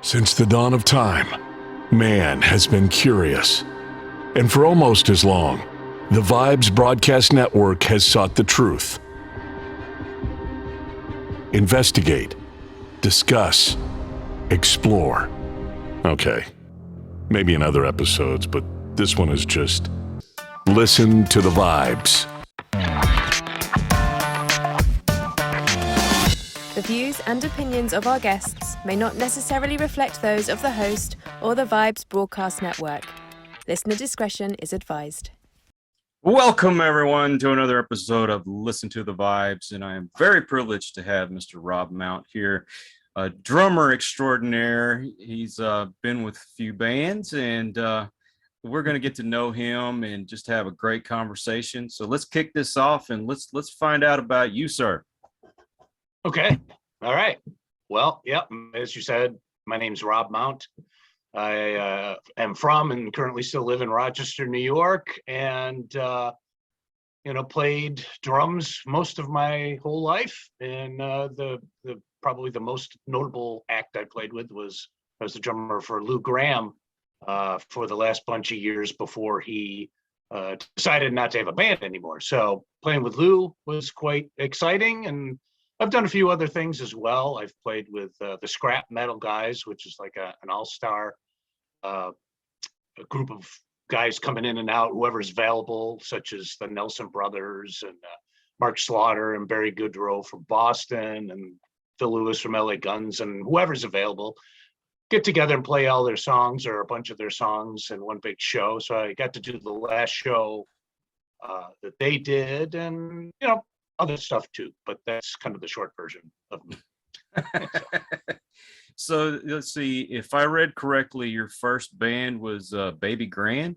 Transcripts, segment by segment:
Since the dawn of time, man has been curious. And for almost as long, the Vibes Broadcast Network has sought the truth. Investigate, discuss, explore. Okay, maybe in other episodes, but this one is just listen to the vibes. The views and opinions of our guests may not necessarily reflect those of the host or the Vibes Broadcast Network. Listener discretion is advised. Welcome, everyone, to another episode of Listen to the Vibes, and I am very privileged to have Mr. Rob Mount here, a drummer extraordinaire. He's been with a few bands, and we're going to get to know him and just have a great conversation. So let's kick this off, and let's find out about you, sir. Okay. All right. Well, yep. As you said, my name's Rob Mount. I am from and currently still live in Rochester, New York, and played drums most of my whole life. And the probably the most notable act I played with was I was the drummer for Lou Gramm for the last bunch of years before he decided not to have a band anymore. So playing with Lou was quite exciting, and I've done a few other things as well. I've played with the Scrap Metal Guys, which is like an all-star a group of guys coming in and out, whoever's available, such as the Nelson Brothers and Mark Slaughter and Barry Goudreau from Boston and Phil Lewis from LA Guns, and whoever's available get together and play all their songs or a bunch of their songs in one big show. So I got to do the last show that they did, and other stuff too, but that's kind of the short version of me. So let's see, if I read correctly, your first band was Baby Grand?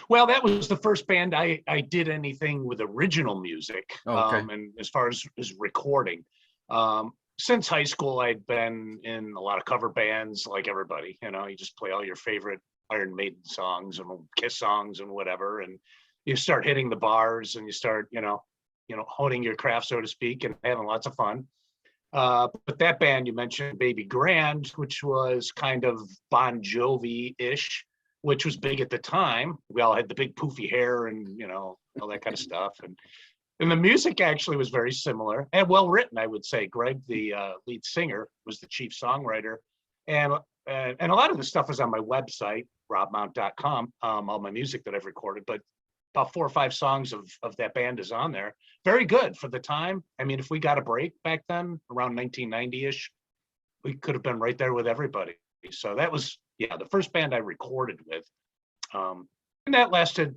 Well, that was the first band I did anything with original music. Okay. And as far as recording, since high school, I'd been in a lot of cover bands like everybody. You just play all your favorite Iron Maiden songs and Kiss songs and whatever, and you start hitting the bars and you start, honing your craft, so to speak, and having lots of fun. But that band you mentioned, Baby Grand, which was kind of Bon Jovi-ish, which was big at the time. We all had the big poofy hair and, all that kind of stuff. And the music actually was very similar and well written, I would say. Greg, the lead singer, was the chief songwriter. And a lot of the stuff is on my website, robmount.com, all my music that I've recorded. But about 4 or 5 songs of that band is on there. Very good for the time. I mean, if we got a break back then, around 1990-ish, we could have been right there with everybody. So that was, the first band I recorded with. And that lasted,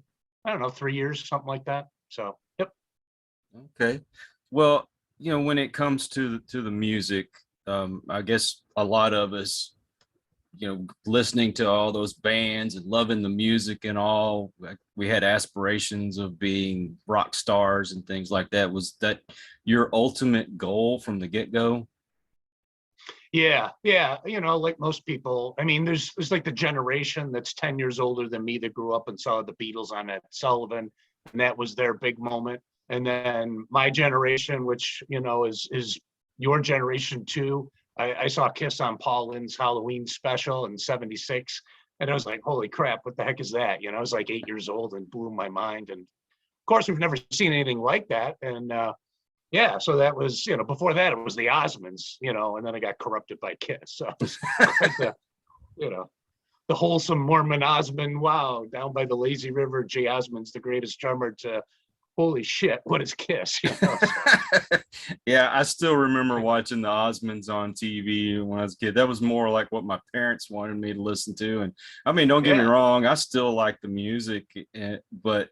3 years, something like that. So, yep. Okay. Well, when it comes to the music, I guess a lot of us, listening to all those bands and loving the music and all, we had aspirations of being rock stars and things like that. Was that your ultimate goal from the get-go? Yeah. Like most people, I mean, there's like the generation that's 10 years older than me that grew up and saw the Beatles on Ed Sullivan, and that was their big moment. And then my generation, which, is your generation too. I saw Kiss on Paul Lynde's Halloween special in '76, and I was like, holy crap, what the heck is that? I was like 8 years old and blew my mind. And of course, we've never seen anything like that. And so that was, before that, it was the Osmonds, and then I got corrupted by Kiss. So it was quite the wholesome Mormon Osmond, wow, down by the lazy river, Jay Osmond's the greatest drummer, to holy shit, what is Kiss? So. Yeah, I still remember watching the Osmonds on TV when I was a kid. That was more like what my parents wanted me to listen to. And I mean, don't get me wrong, I still like the music, but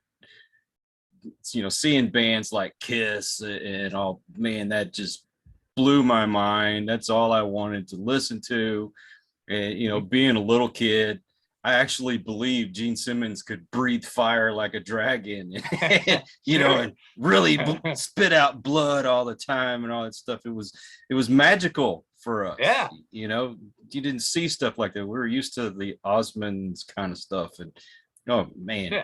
seeing bands like Kiss and all, man, that just blew my mind. That's all I wanted to listen to. And being a little kid, I actually believed Gene Simmons could breathe fire like a dragon, and really spit out blood all the time and all that stuff. It was magical for us. Yeah. You didn't see stuff like that. We were used to the Osmonds kind of stuff, and oh man,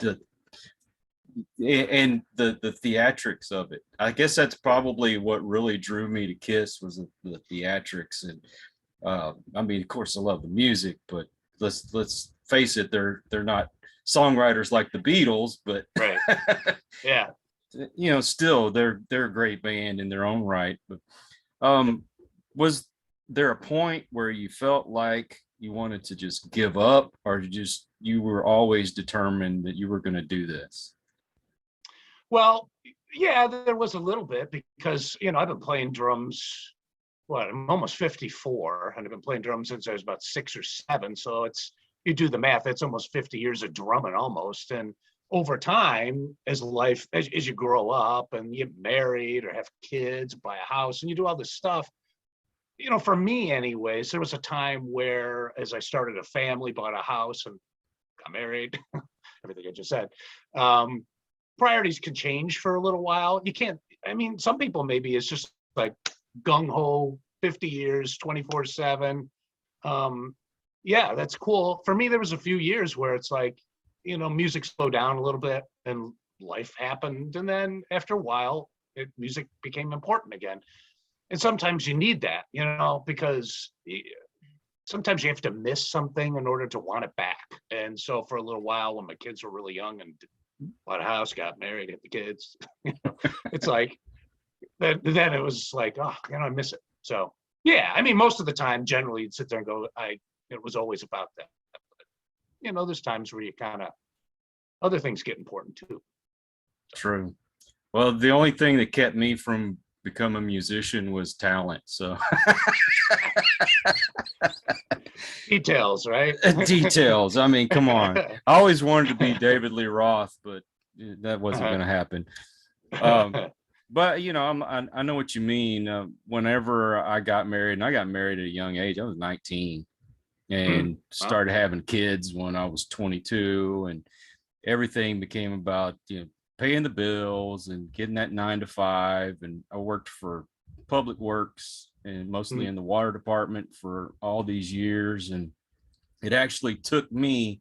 and the theatrics of it. I guess that's probably what really drew me to Kiss, was the theatrics. And I mean, of course, I love the music, but let's face it, they're not songwriters like the Beatles, but Right. Yeah. still they're a great band in their own right. But was there a point where you felt like you wanted to just give up, or you were always determined that you were going to do this? Well, yeah, there was a little bit because, I've been playing drums. I'm almost 54, and I've been playing drums since I was about 6 or 7. So you do the math, that's almost 50 years of drumming almost. And over time, as you grow up and you get married or have kids, buy a house, and you do all this stuff, for me anyways, there was a time where as I started a family, bought a house and got married, everything I just said, priorities can change for a little while. Some people maybe it's just like gung-ho 50 years 24/7. Yeah, that's cool. For me, there was a few years where it's like, music slowed down a little bit and life happened, and then after a while music became important again. And sometimes you need that, because sometimes you have to miss something in order to want it back. And so for a little while, when my kids were really young and bought a house, got married, had the kids, it's like then it was like, oh, I miss it. So yeah, most of the time, generally, you'd sit there and go, it was always about that. But, there's times where you kind of other things get important too. True. Well, the only thing that kept me from becoming a musician was talent. So details, right? Details. I mean, come on. I always wanted to be David Lee Roth, but that wasn't going to happen. But I know what you mean. Whenever I got married, and I got married at a young age, I was 19, and started having kids when I was 22, and everything became about paying the bills and getting that 9 to 5. And I worked for Public Works and mostly in the water department for all these years. And it actually took me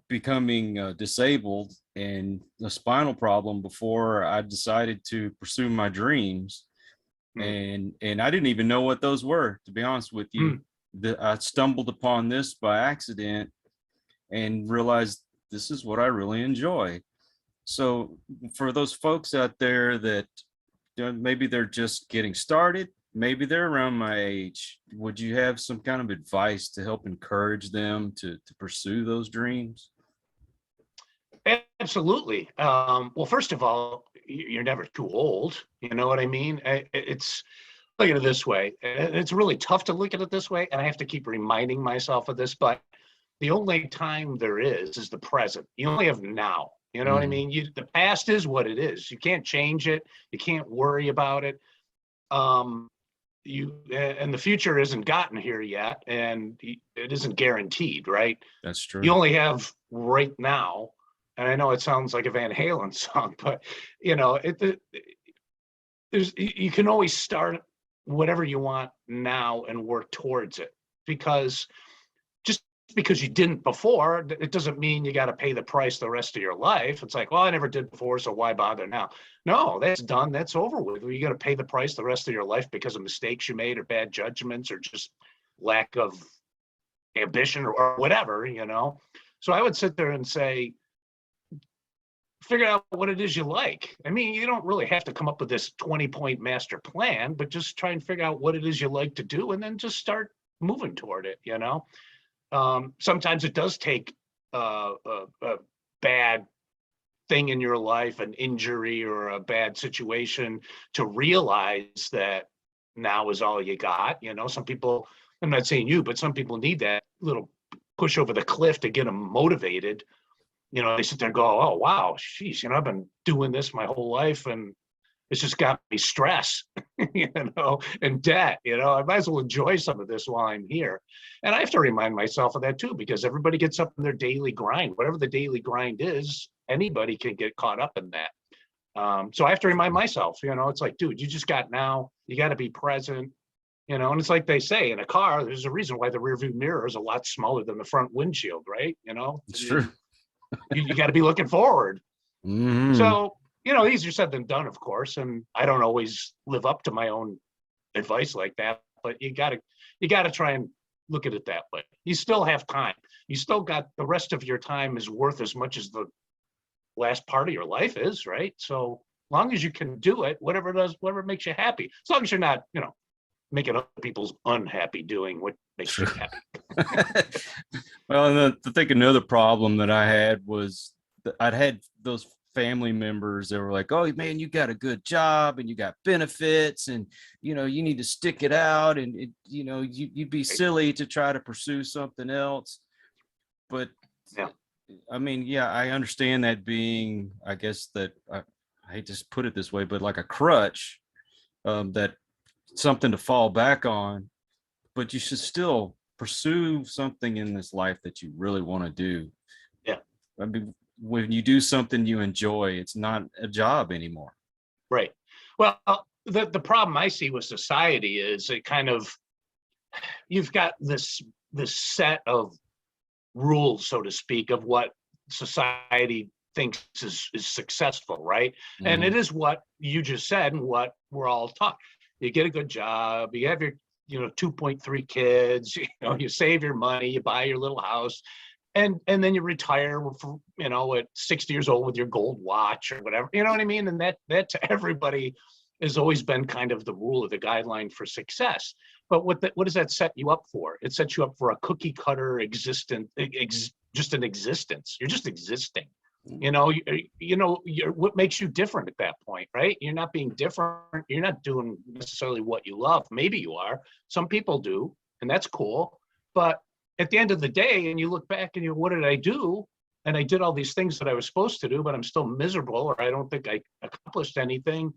becoming disabled and a spinal problem before I decided to pursue my dreams. And I didn't even know what those were, to be honest with you. I stumbled upon this by accident and realized this is what I really enjoy. So for those folks out there that maybe they're just getting started, maybe they're around my age, would you have some kind of advice to help encourage them to pursue those dreams? Absolutely. Well, first of all, you're never too old. You know what I mean? It's look at it this way. It's really tough to look at it this way, and I have to keep reminding myself of this, but the only time there is the present. You only have now. You know what I mean? The past is what it is. You can't change it. You can't worry about it. And the future isn't gotten here yet, and it isn't guaranteed, right? That's true. You only have right now. And I know it sounds like a Van Halen song, but you can always start whatever you want now and work towards it, because because you didn't before, it doesn't mean you got to pay the price the rest of your life. It's like, well, I never did before, so why bother now? No, that's done. That's over with. You got to pay the price the rest of your life because of mistakes you made or bad judgments or just lack of ambition or whatever, So I would sit there and say, figure out what it is you like. You don't really have to come up with this 20-point master plan, but just try and figure out what it is you like to do and then just start moving toward it, Sometimes it does take a bad thing in your life, an injury or a bad situation, to realize that now is all you got. Some people, I'm not saying you, but some people need that little push over the cliff to get them motivated. They sit there and go, oh, wow, geez, I've been doing this my whole life and it's just got me stressed, and debt, I might as well enjoy some of this while I'm here. And I have to remind myself of that too, because everybody gets up in their daily grind. Whatever the daily grind is, anybody can get caught up in that. So I have to remind myself, it's like, dude, you just got now, you got to be present, and it's like they say in a car, there's a reason why the rearview mirror is a lot smaller than the front windshield, right? It's true. You got to be looking forward. Mm-hmm. So, easier said than done, of course. And I don't always live up to my own advice like that, but you gotta try and look at it that way. You still have time. You still got the rest of your time is worth as much as the last part of your life is, right? So long as you can do it, whatever it does, whatever makes you happy, as long as you're not, making other people's unhappy doing what makes you happy. Well, and I think another problem that I had was that I'd had those family members that were like, oh man, you got a good job and you got benefits and you need to stick it out and you'd be silly to try to pursue something else. But yeah, I mean, yeah, I understand that being, I guess that I hate to put it this way, but like a crutch, that something to fall back on, but you should still pursue something in this life that you really want to do. Yeah. I mean, when you do something you enjoy, it's not a job anymore. Right. Well, the problem I see with society is it kind of, you've got this set of rules, so to speak, of what society thinks is successful, right? Mm-hmm. And it is what you just said and what we're all taught. You get a good job, you have your 2.3 kids, you save your money, you buy your little house, and then you retire at 60 years old with your gold watch or whatever, you know what I mean? And that to everybody has always been kind of the rule or the guideline for success. But what does that set you up for? It sets you up for a cookie cutter just an existence. You're just existing. What makes you different at that point, right? You're not being different. You're not doing necessarily what you love. Maybe you are. Some people do, and that's cool. But at the end of the day, and you look back and what did I do? And I did all these things that I was supposed to do, but I'm still miserable, or I don't think I accomplished anything.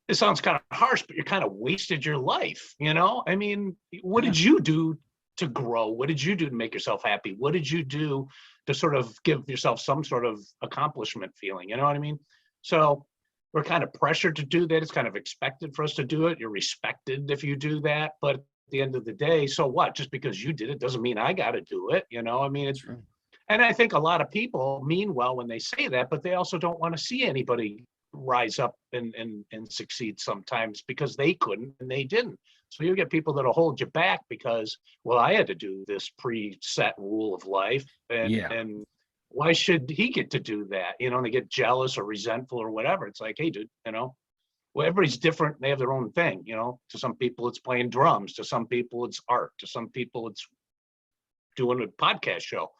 It sounds kind of harsh, but you kind of wasted your life. I mean, what did you do to grow? What did you do to make yourself happy? What did you do to sort of give yourself some sort of accomplishment feeling? You know what I mean? So we're kind of pressured to do that. It's kind of expected for us to do it. You're respected if you do that. But at the end of the day, so what? Just because you did it doesn't mean I got to do it. I mean, it's true. And I think a lot of people mean well when they say that, but they also don't want to see anybody rise up and succeed sometimes because they couldn't and they didn't. So you get people that'll hold you back because, well, I had to do this preset rule of life, and why should he get to do that? And they get jealous or resentful or whatever. It's like, hey, dude, well, everybody's different. They have their own thing. To some people it's playing drums. To some people it's art. To some people it's doing a podcast show.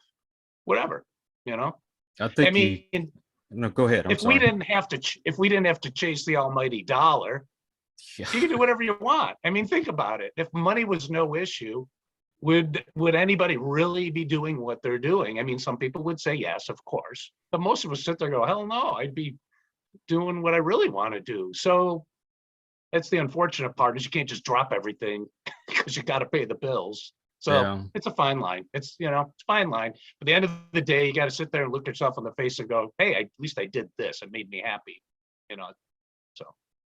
Whatever. I think. No, go ahead. If we didn't have to chase the almighty dollar, you can do whatever you want. I mean, think about it. If money was no issue, would anybody really be doing what they're doing? I mean, some people would say yes, of course, but most of us sit there and go, hell no, I'd be doing what I really want to do. So that's the unfortunate part, is you can't just drop everything because you got to pay the bills. So It's a fine line. It's it's a fine line. But at the end of the day, you got to sit there and look yourself in the face and go, hey, at least I did this. It made me happy. So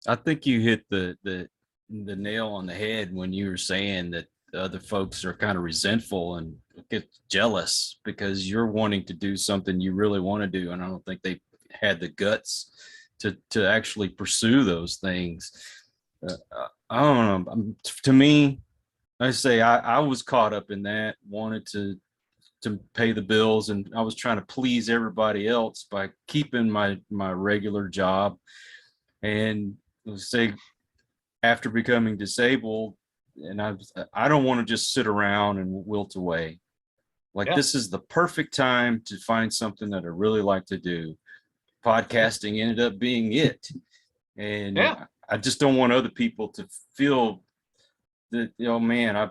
I think you hit the nail on the head when you were saying that other folks are kind of resentful and get jealous because you're wanting to do something you really want to do. And I don't think they had the guts to actually pursue those things. I don't know. To me, I say I was caught up in that, wanted to pay the bills, and I was trying to please everybody else by keeping my regular job. And say after becoming disabled, and I don't want to just sit around and wilt away. This is the perfect time to find something that I really like to do. Podcasting ended up being it. And I just don't want other people to feel that, man,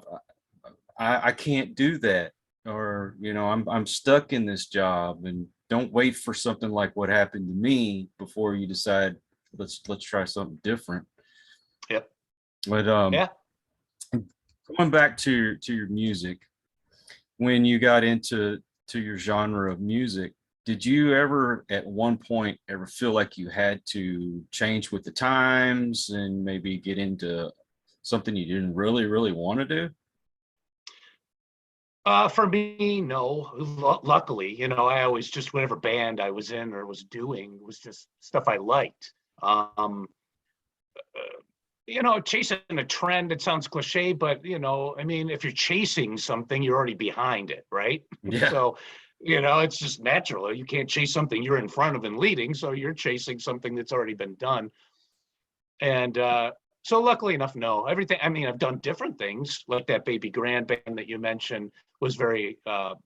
I can't do that, or I'm stuck in this job. And don't wait for something like what happened to me before you decide let's try something different. Yep. But going back to your music, when you got into your genre of music, did you ever at one point ever feel like you had to change with the times and maybe get into something you didn't really, really want to do? For me, no. Luckily, I always just whatever band I was in or was doing was just stuff I liked. chasing a trend, it sounds cliche, but I mean, if you're chasing something, you're already behind it, right? Yeah. So, it's just natural. You can't chase something you're in front of and leading. So you're chasing something that's already been done. And so luckily enough, no, everything, I mean, I've done different things like that Baby Grand band that you mentioned was very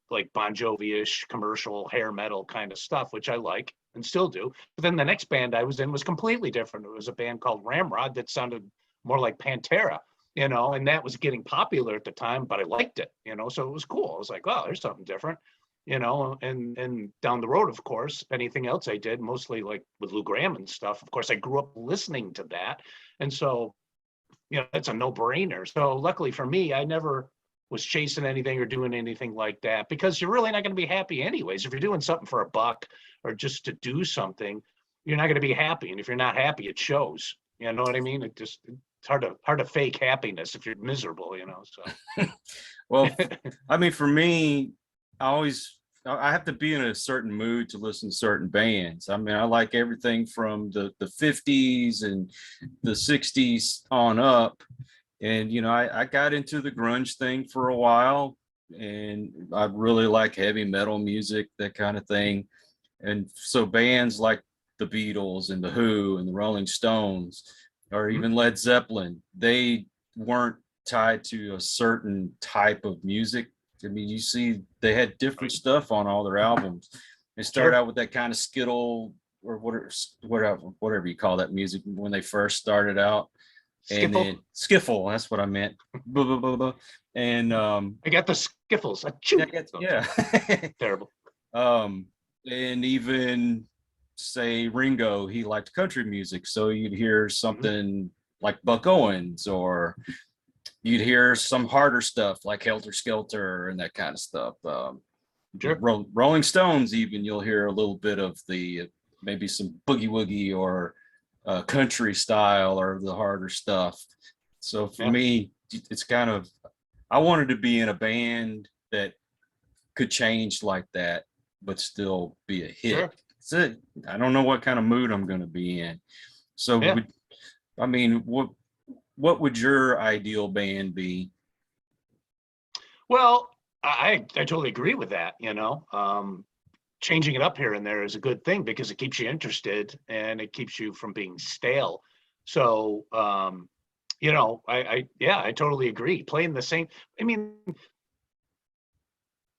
like Bon Jovi-ish commercial hair metal kind of stuff, which I like and still do. But then the next band I was in was completely different. It was a band called Ramrod that sounded more like Pantera, and that was getting popular at the time, but I liked it, so it was cool. I was like, oh, there's something different, and down the road, of course, anything else I did, mostly like with Lou Gramm and stuff, of course, I grew up listening to that. And so, it's a no-brainer. So luckily for me, I never was chasing anything or doing anything like that, because you're really not going to be happy anyways. If you're doing something for a buck or just to do something, you're not going to be happy. And if you're not happy, it shows. You know what I mean? It's hard to fake happiness if you're miserable, so. Well, I mean, for me, I have to be in a certain mood to listen to certain bands. I mean, I like everything from the 50s and the 60s on up. And, I got into the grunge thing for a while, and I really like heavy metal music, that kind of thing. And so bands like the Beatles and the Who and the Rolling Stones, or even Led Zeppelin, they weren't tied to a certain type of music. I mean, you see, they had different stuff on all their albums. They started out with that kind of skittle or whatever you call that music when they first started out. And then skiffle, that's what I meant. Blah, blah, blah, blah. And I got the skiffles. yeah. Terrible. And even say Ringo, he liked country music, so you'd hear something like Buck Owens, or you'd hear some harder stuff like Helter Skelter and that kind of stuff. Rolling Stones, even, you'll hear a little bit of the maybe some boogie woogie or country style or the harder stuff. So for me, it's kind of, I wanted to be in a band that could change like that, but still be a hit. Sure. I don't know what kind of mood I'm going to be in. So, what would your ideal band be? Well, I totally agree with that. Changing it up here and there is a good thing because it keeps you interested and it keeps you from being stale. So, I totally agree. Playing the same, I mean,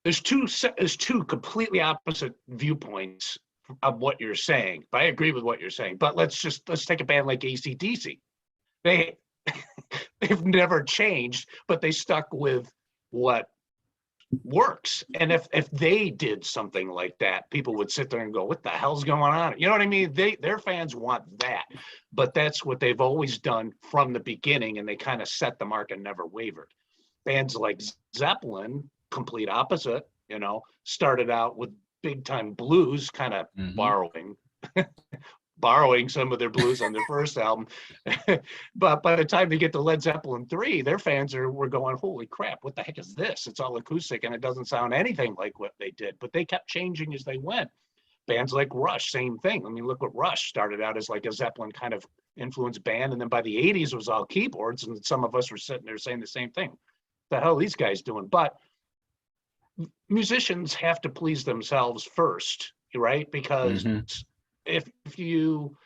there's two completely opposite viewpoints of what you're saying, but I agree with what you're saying. But let's take a band like AC/DC. They've never changed, but they stuck with what works. And if they did something like that, people would sit there and go, what the hell's going on? You know what I mean? Their fans want that, but that's what they've always done from the beginning, and they kind of set the mark and never wavered. Bands like Zeppelin, complete opposite, started out with big time blues, kind of borrowing some of their blues on their first album. But by the time they get to Led Zeppelin 3, their fans were going, holy crap, what the heck is this? It's all acoustic and it doesn't sound anything like what they did. But they kept changing as they went. Bands like Rush, same thing. I mean, look what Rush started out as, like a Zeppelin kind of influenced band. And then by the 80s, it was all keyboards. And some of us were sitting there saying the same thing. What the hell are these guys doing? But musicians have to please themselves first, right? Because if you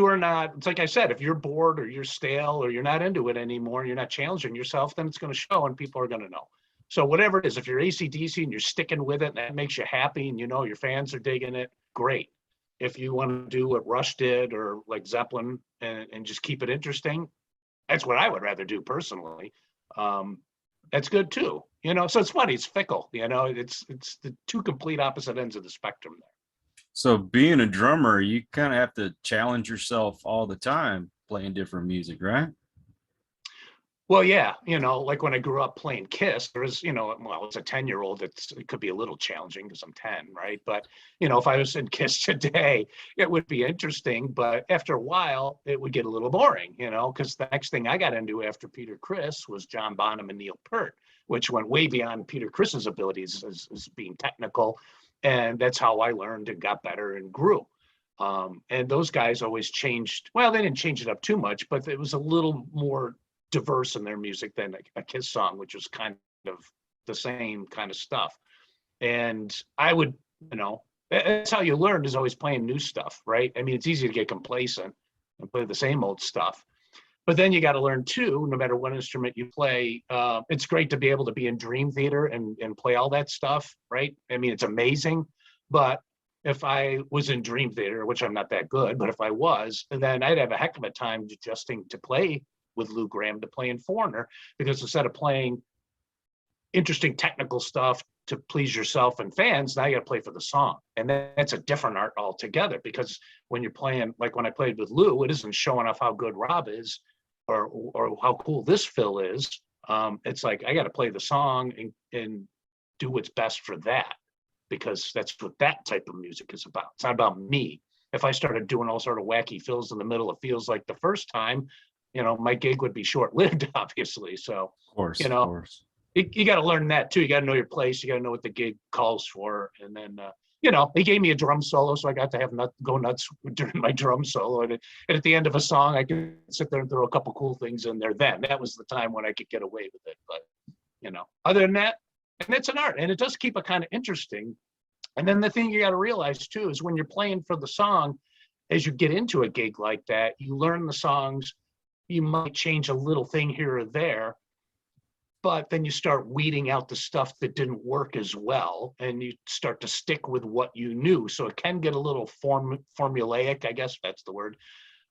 are not, it's like I said, if you're bored or you're stale or you're not into it anymore, you're not challenging yourself, then it's going to show and people are going to know. So whatever it is, if you're AC/DC and you're sticking with it and that makes you happy and your fans are digging it, great. If you want to do what Rush did or like Zeppelin and just keep it interesting, that's what I would rather do personally. That's good too. So it's funny, it's fickle, it's the two complete opposite ends of the spectrum there. So being a drummer, you kind of have to challenge yourself all the time playing different music, right? Well, yeah, like when I grew up playing Kiss, there was, as a 10-year-old, it could be a little challenging because I'm 10, right? But, if I was in Kiss today, it would be interesting. But after a while, it would get a little boring, because the next thing I got into after Peter Criss was John Bonham and Neil Peart, which went way beyond Peter Criss's abilities as being technical. And that's how I learned and got better and grew. And those guys always changed. Well, they didn't change it up too much, but it was a little more diverse in their music than a Kiss song, which was kind of the same kind of stuff. And I would, that's how you learn, is always playing new stuff, right? I mean, it's easy to get complacent and play the same old stuff. But then you got to learn too, no matter what instrument you play, it's great to be able to be in Dream Theater and play all that stuff, right? I mean, it's amazing. But if I was in Dream Theater, which I'm not that good, but if I was, then I'd have a heck of a time adjusting to play with Lou Gramm to play in Foreigner, because instead of playing interesting technical stuff to please yourself and fans, now you got to play for the song. And that's a different art altogether, because when you're playing, like when I played with Lou, it isn't showing off how good Rob is or how cool this fill is. It's like, I got to play the song and do what's best for that, because that's what that type of music is about. It's not about me. If I started doing all sort of wacky fills in the middle, it feels like the first time, my gig would be short-lived, obviously. So, Of course. You got to learn that too. You got to know your place. You got to know what the gig calls for. And then, he gave me a drum solo, so I got to go nuts during my drum solo. And at the end of a song, I could sit there and throw a couple cool things in there. Then that was the time when I could get away with it. But, other than that, and it's an art, and it does keep it kind of interesting. And then the thing you got to realize too is when you're playing for the song, as you get into a gig like that, you learn the songs. You might change a little thing here or there, but then you start weeding out the stuff that didn't work as well, and you start to stick with what you knew. So it can get a little formulaic, I guess that's the word,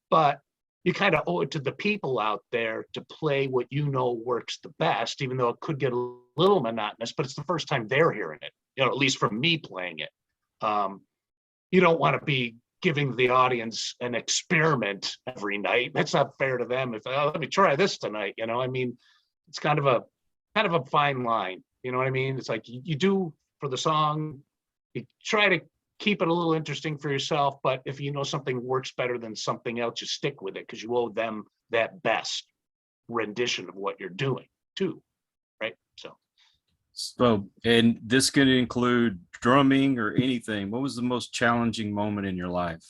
but you kind of owe it to the people out there to play what works the best, even though it could get a little monotonous, but it's the first time they're hearing it, at least from me playing it. You don't want to be giving the audience an experiment every night. That's not fair to them. If, let me try this tonight, I mean, it's kind of a fine line, you know what I mean? It's like you do for the song, you try to keep it a little interesting for yourself, but if something works better than something else, you stick with it, because you owe them that best rendition of what you're doing too, right? So, and this could include drumming or anything. What was the most challenging moment in your life?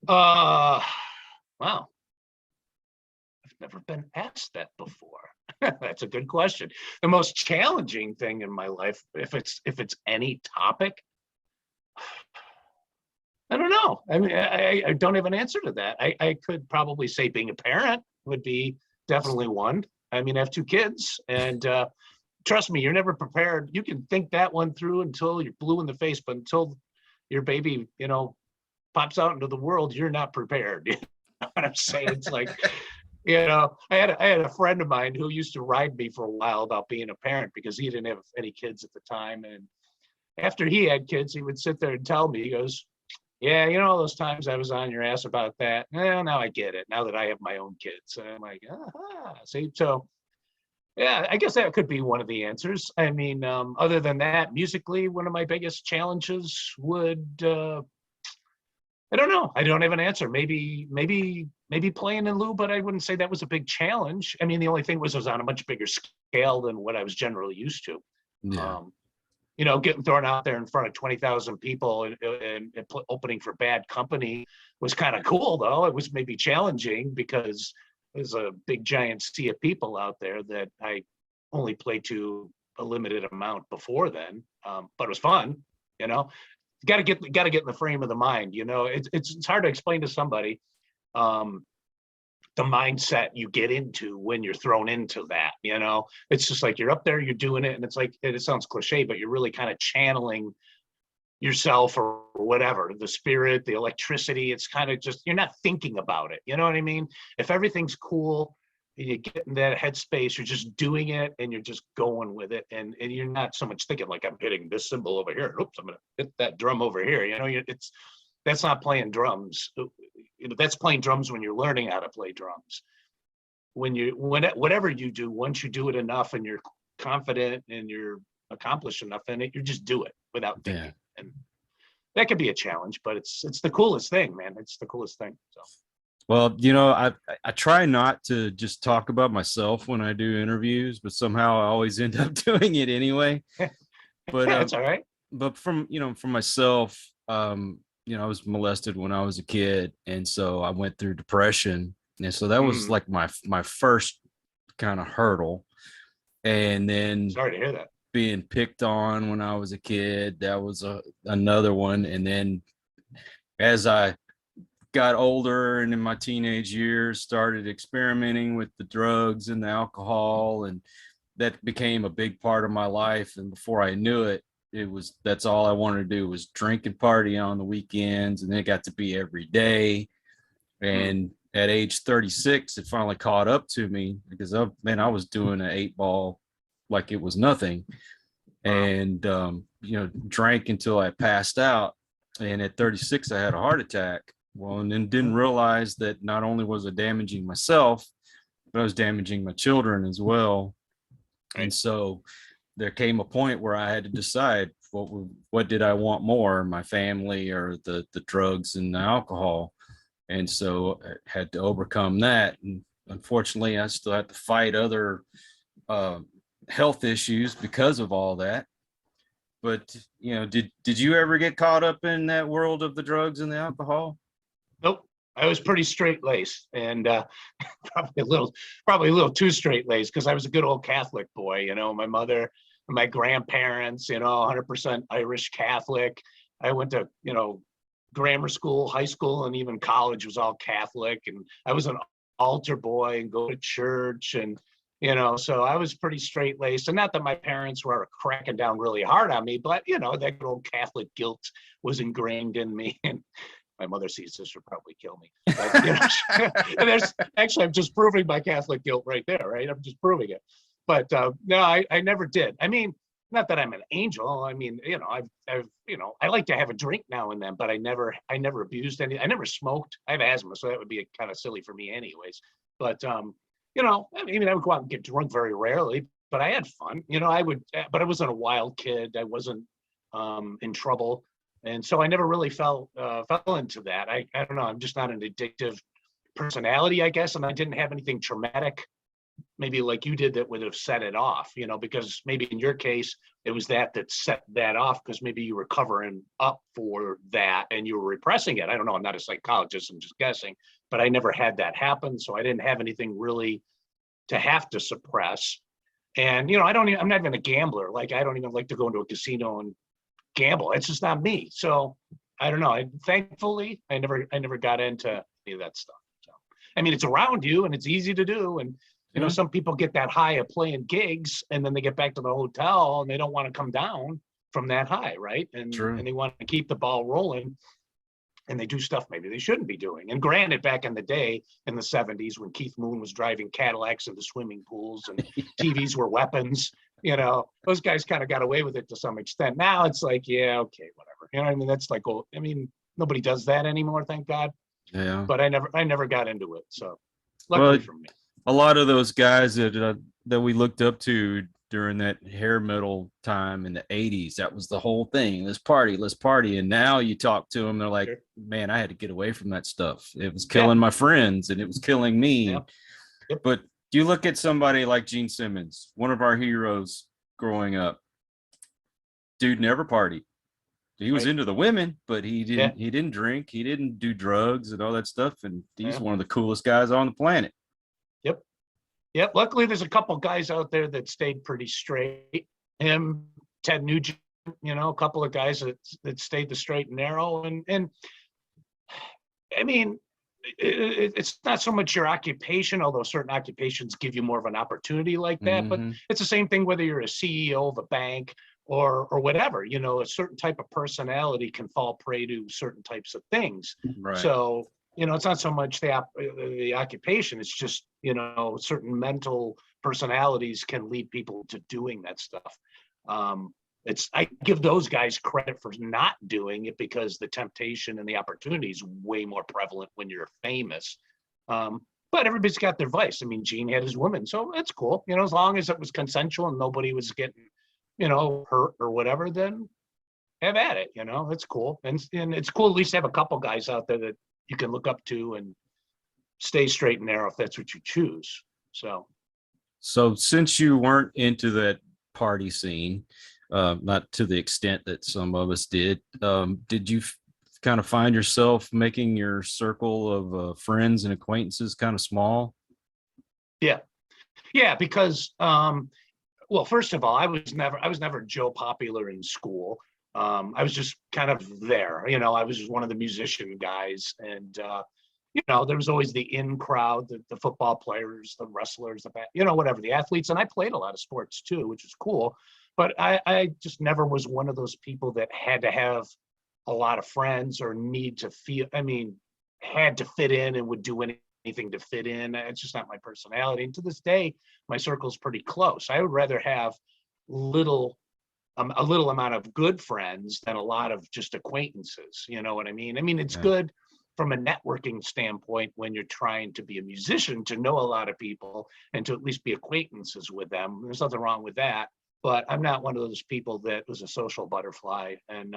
Wow. Never been asked that before. That's a good question. The most challenging thing in my life, if it's any topic, I don't know. I mean, I don't have an answer to that. I could probably say being a parent would be definitely one. I mean, I have 2 kids, and trust me, you're never prepared. You can think that one through until you're blue in the face, but until your baby, pops out into the world, you're not prepared. You know what I'm saying? It's like, I had a friend of mine who used to ride me for a while about being a parent, because he didn't have any kids at the time. And after he had kids, he would sit there and tell me, he goes, yeah, those times I was on your ass about that. Well, now I get it, now that I have my own kids. And I'm like, see, so yeah, I guess that could be one of the answers. I mean, other than that, musically, one of my biggest challenges would, I don't know. I don't have an answer. Maybe playing in Lou, but I wouldn't say that was a big challenge. I mean, the only thing was it was on a much bigger scale than what I was generally used to. Yeah. Getting thrown out there in front of 20,000 people and opening for Bad Company was kind of cool, though. It was maybe challenging because there's a big giant sea of people out there that I only played to a limited amount before then. But it was fun, Got to get in the frame of the mind. It's hard to explain to somebody the mindset you get into when you're thrown into that. It's just like you're up there, you're doing it, and it's like, it sounds cliche, but you're really kind of channeling yourself or whatever, the spirit, the electricity. It's kind of just, you're not thinking about it. You know what I mean? If everything's cool and you get in that headspace, you're just doing it and you're just going with it. And you're not so much thinking like, I'm hitting this cymbal over here. Oops, I'm going to hit that drum over here. That's not playing drums. That's playing drums when you're learning how to play drums. Whatever you do, once you do it enough and you're confident and you're accomplished enough in it, you just do it without thinking. Yeah. And that could be a challenge, but it's the coolest thing, man. It's the coolest thing. So. Well, I try not to just talk about myself when I do interviews, but somehow I always end up doing it anyway. But that's all right. But from myself, I was molested when I was a kid, and so I went through depression, and so that was like my first kind of hurdle. And then Sorry to hear that. being picked on when I was a kid, that was another one. And then as I got older and in my teenage years, started experimenting with the drugs and the alcohol, and that became a big part of my life. And before I knew it, that's all I wanted to do was drink and party on the weekends. And then it got to be every day. And at age 36, it finally caught up to me because I was doing an 8-ball like it was nothing. And, drank until I passed out. And at 36, I had a heart attack. Well, and then didn't realize that not only was I damaging myself, but I was damaging my children as well. Right. And so there came a point where I had to decide what did I want more, my family or the drugs and the alcohol. And so I had to overcome that. And unfortunately, I still had to fight other health issues because of all that. But, did you ever get caught up in that world of the drugs and the alcohol? Nope. I was pretty straight laced, and probably a little too straight laced, because I was a good old Catholic boy. My mother and my grandparents, 100% Irish Catholic. I went to, grammar school, high school, and even college was all Catholic. And I was an altar boy and go to church, and so I was pretty straight laced. And not that my parents were cracking down really hard on me, but that good old Catholic guilt was ingrained in me. And my mother sees this, would probably kill me. But, and I'm just proving my Catholic guilt right there, right? I'm just proving it. But no, I never did. I mean, not that I'm an angel. I mean, I like to have a drink now and then, but I never abused any. I never smoked. I have asthma, so that would be kind of silly for me, anyways. But I would go out and get drunk very rarely, but I had fun. But I wasn't a wild kid. I wasn't in trouble. And so I never really fell into that. I don't know. I'm just not an addictive personality, I guess. And I didn't have anything traumatic, maybe like you did, that would have set it off, because maybe in your case, it was that set that off, because maybe you were covering up for that and you were repressing it. I don't know. I'm not a psychologist. I'm just guessing, but I never had that happen. So I didn't have anything really to have to suppress. And, I'm not even a gambler. Like, I don't even like to go into a casino and gamble. It's just not me. So I don't know. Thankfully, I never got into any of that stuff. So, I mean, it's around you and it's easy to do. And, some people get that high of playing gigs, and then they get back to the hotel and they don't want to come down from that high. Right. And they want to keep the ball rolling, and they do stuff maybe they shouldn't be doing. And granted, back in the day, in the 70s, when Keith Moon was driving Cadillacs into swimming pools and TVs were weapons, those guys kind of got away with it to some extent. Now it's like, yeah, okay, whatever. That's like, nobody does that anymore, thank God. Yeah. But I never got into it. So luckily for me. A lot of those guys that we looked up to during that hair metal time in the 80s, that was the whole thing. Let's party. And now you talk to them, they're like, man, I had to get away from that stuff. It was killing my friends and it was killing me. Yep. But you look at somebody like Gene Simmons, one of our heroes growing up. Dude never partied. He was into the women, but he didn't drink. He didn't do drugs and all that stuff. And he's one of the coolest guys on the planet. Yep. Luckily, there's a couple guys out there that stayed pretty straight. Him, Ted Nugent, a couple of guys that stayed the straight and narrow. And I mean, it's not so much your occupation, although certain occupations give you more of an opportunity like that. Mm-hmm. But it's the same thing whether you're a CEO of a bank or whatever. A certain type of personality can fall prey to certain types of things. Right. So, it's not so much the occupation. It's just, certain mental personalities can lead people to doing that stuff. I give those guys credit for not doing it, because the temptation and the opportunity is way more prevalent when you're famous. But everybody's got their vice. I mean, Gene had his woman, so that's cool. As long as it was consensual and nobody was getting, hurt or whatever, then have at it. It's cool. And it's cool at least to have a couple guys out there that you can look up to and stay straight and narrow if that's what you choose. So since you weren't into that party scene, not to the extent that some of us did you kind of find yourself making your circle of friends and acquaintances kind of small? Yeah. Yeah, because well, first of all, I was never Joe Popular in school. I was just kind of there, I was just one of the musician guys. And there was always the in crowd, the football players, the wrestlers, whatever, the athletes. And I played a lot of sports too, which was cool. But I just never was one of those people that had to have a lot of friends or need to had to fit in and would do anything to fit in. It's just not my personality. And to this day, my circle's pretty close. I would rather have a little amount of good friends than a lot of just acquaintances. You know what I mean? It's good from a networking standpoint when you're trying to be a musician to know a lot of people and to at least be acquaintances with them. There's nothing wrong with that. But I'm not one of those people that was a social butterfly. And